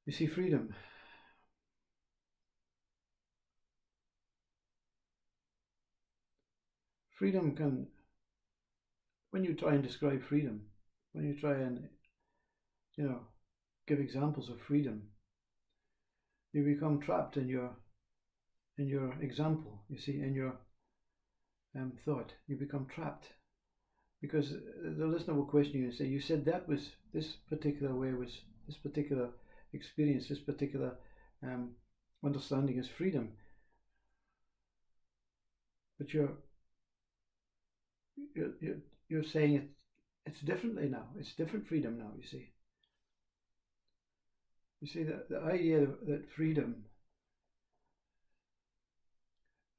You see, freedom. Freedom can, when you try and describe freedom, when you try and, give examples of freedom, you become trapped in your example. You see, in your thought, you become trapped because the listener will question you and say, "You said that was this particular way, was this particular experience, this particular um, understanding is freedom, but you're saying it's differently now. It's different freedom now. You see." You see, the idea that freedom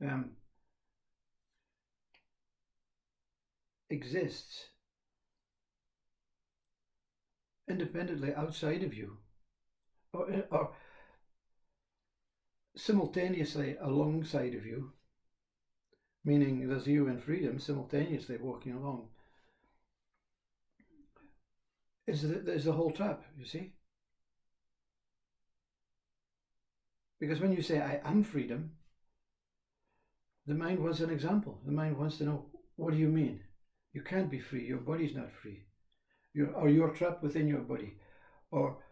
um, exists independently outside of you, or simultaneously alongside of you, meaning there's you and freedom simultaneously walking along, is the whole trap, you see? Because when you say, "I am freedom," the mind wants an example. The mind wants to know, what do you mean? You can't be free. Your body's not free. You're trapped within your body. Or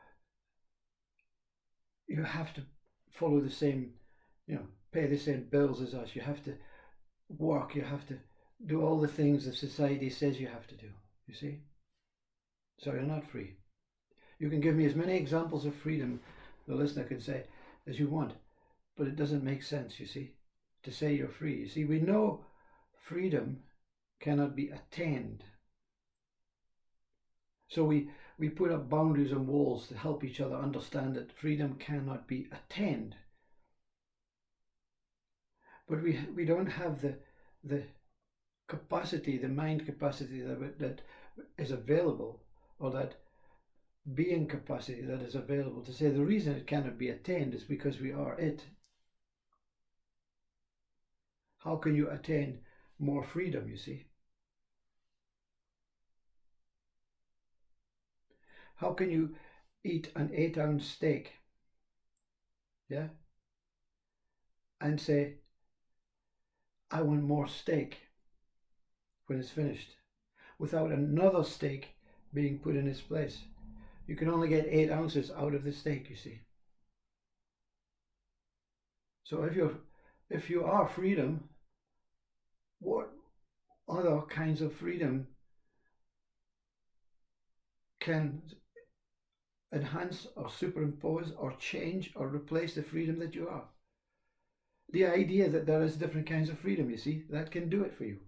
you have to follow the same, pay the same bills as us. You have to work. You have to do all the things that society says you have to do. You see? So you're not free. You can give me as many examples of freedom, the listener can say, as you want, but it doesn't make sense, you see, to say you're free. You see, we know freedom cannot be attained. So we put up boundaries and walls to help each other understand that freedom cannot be attained. But we don't have the capacity, the mind capacity that is available, or that being capacity that is available to say the reason it cannot be attained is because we are it. How can you attain more freedom, you see? How can you eat an 8-ounce steak, yeah, and say, "I want more steak" when it's finished, without another steak being put in its place? You can only get 8 ounces out of the steak, you see. So if you are freedom, what other kinds of freedom can enhance or superimpose or change or replace the freedom that you are? The idea that there is different kinds of freedom, you see, that can do it for you.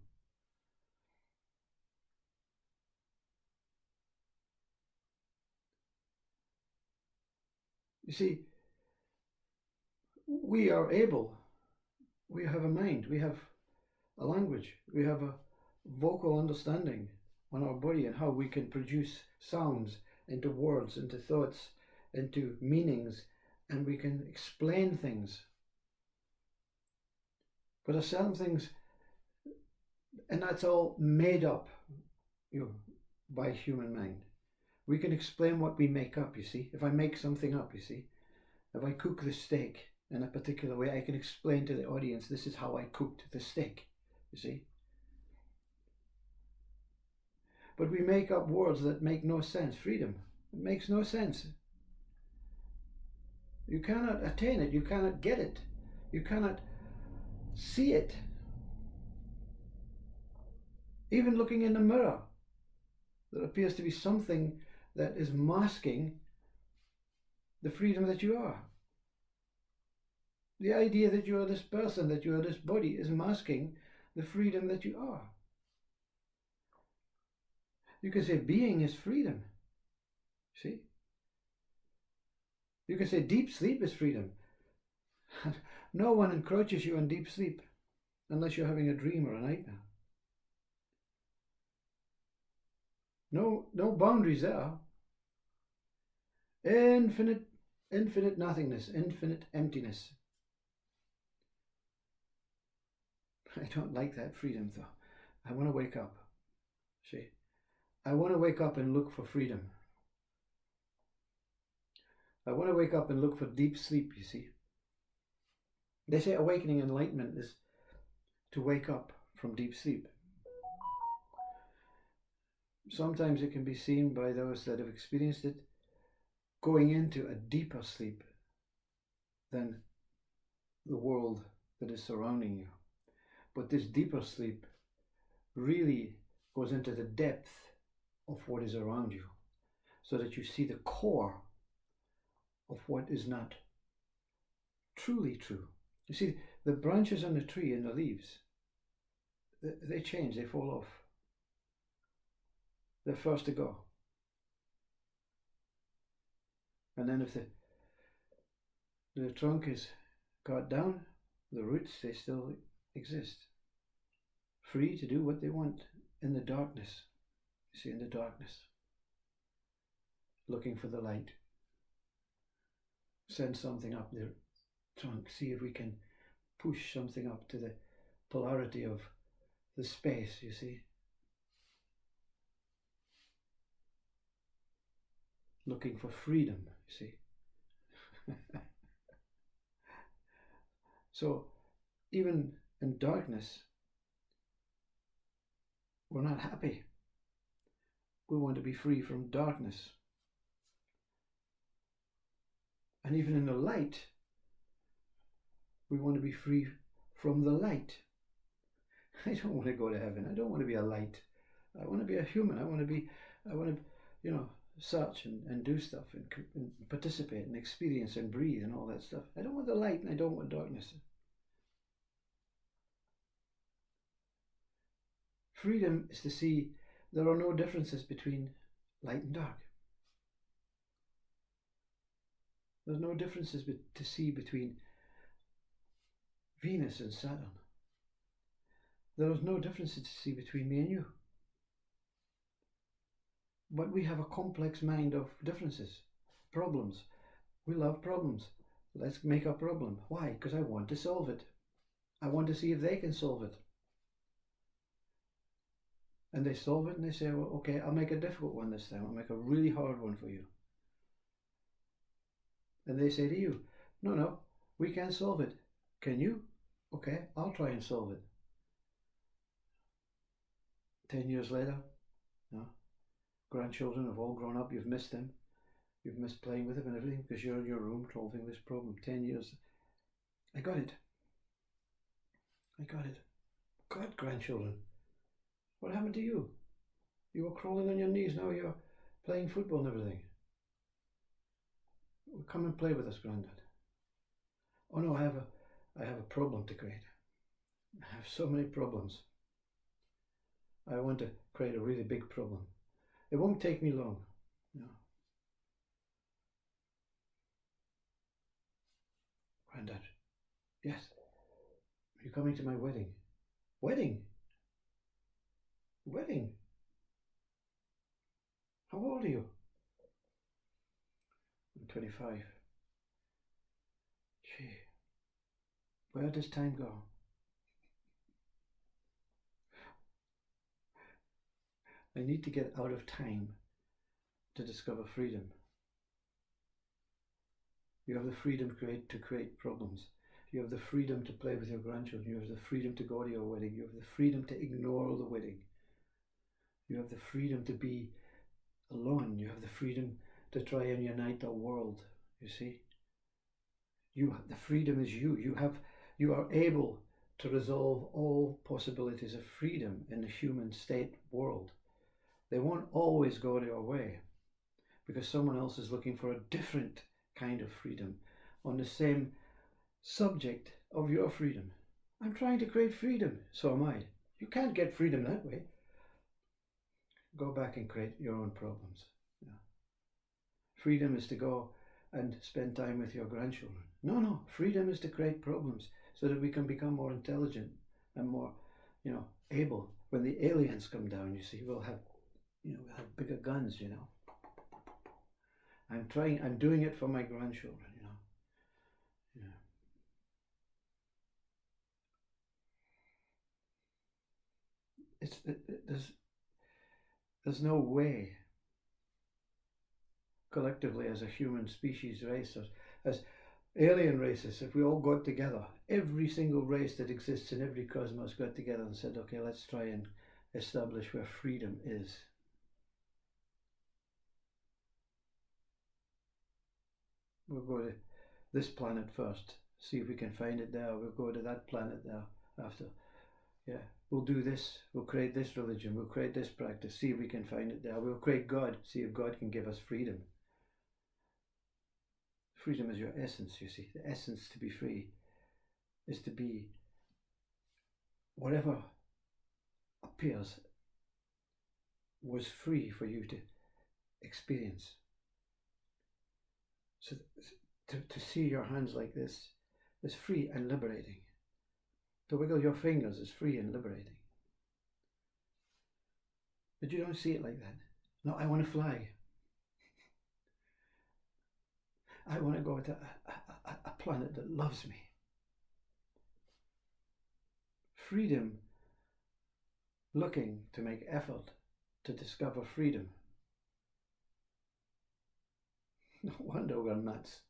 You see, we are able, we have a mind, we have a language, we have a vocal understanding on our body and how we can produce sounds into words, into thoughts, into meanings, and we can explain things. But there are certain things, and that's all made up, by human mind. We can explain what we make up, you see. If I make something up, you see, if I cook the steak in a particular way, I can explain to the audience, this is how I cooked the steak, you see. But we make up words that make no sense. Freedom, it makes no sense. You cannot attain it, you cannot get it, you cannot see it. Even looking in the mirror, there appears to be something that is masking the freedom that you are. The idea that you are this person, that you are this body, is masking the freedom that you are. You can say being is freedom. See? You can say deep sleep is freedom. No one encroaches you in deep sleep unless you're having a dream or a nightmare. No boundaries there. Infinite nothingness, infinite emptiness. I don't like that freedom though. I want to wake up. See? I want to wake up and look for freedom. I want to wake up and look for deep sleep, you see. They say awakening enlightenment is to wake up from deep sleep. Sometimes it can be seen by those that have experienced it going into a deeper sleep than the world that is surrounding you. But this deeper sleep really goes into the depth of what is around you, so that you see the core of what is not truly true. You see, the branches on the tree and the leaves, they change, they fall off. They're first to go. And then if the trunk is cut down, the roots, they still exist, free to do what they want in the darkness. You see, in the darkness, looking for the light. Send something up their trunk, see if we can push something up to the polarity of the space, you see. Looking for freedom, you see. So, even in darkness, we're not happy. We want to be free from darkness. And even in the light, we want to be free from the light. I don't want to go to heaven. I don't want to be a light. I want to be a human. I want to, search and do stuff and participate and experience and breathe and all that stuff. I don't want the light and I don't want darkness. Freedom is to see there are no differences between light and dark. There's no differences to see between Venus and Saturn. There is no differences to see between me and you. But we have a complex mind of differences, problems. We love problems. Let's make a problem. Why? Because I want to solve it. I want to see if they can solve it. And they solve it and they say, well, okay, I'll make a difficult one this time. I'll make a really hard one for you. And they say to you, no, we can't solve it. Can you? Okay, I'll try and solve it. 10 years later, grandchildren have all grown up, you've missed them. You've missed playing with them and everything because you're in your room solving this problem. 10 years. I got it. God, grandchildren, what happened to you? You were crawling on your knees, now you're playing football and everything. Well, come and play with us, Grandad. Oh no, I have a problem to create. I have so many problems. I want to create a really big problem. It won't take me long. No. Grandad, yes. Are you coming to my wedding? Wedding? How old are you? I'm 25. Gee, where does time go? I need to get out of time to discover freedom. You have the freedom to create problems. You have the freedom to play with your grandchildren. You have the freedom to go to your wedding. You have the freedom to ignore the wedding. You have the freedom to be alone. You have the freedom to try and unite the world. You see? The freedom is you. You are able to resolve all possibilities of freedom in the human state world. They won't always go your way because someone else is looking for a different kind of freedom on the same subject of your freedom. I'm trying to create freedom, so am I. You can't get freedom that way. Go back and create your own problems. Yeah. Freedom is to go and spend time with your grandchildren. No, freedom is to create problems so that we can become more intelligent and more, able. When the aliens come down, you see, we'll have bigger guns, I'm doing it for my grandchildren, Yeah. There's no way collectively as a human species race, or as alien races, if we all got together, every single race that exists in every cosmos got together and said, okay, let's try and establish where freedom is. We'll go to this planet first, see if we can find it there. We'll go to that planet there after. Yeah, we'll do this. We'll create this religion. We'll create this practice. See if we can find it there. We'll create God. See if God can give us freedom. Freedom is your essence, you see. The essence to be free is to be whatever appears was free for you to experience. So to see your hands like this is free and liberating. To wiggle your fingers is free and liberating. But you don't see it like that. No, I want to fly. I want to go to a planet that loves me. Freedom, looking to make effort to discover freedom. No wonder we're nuts.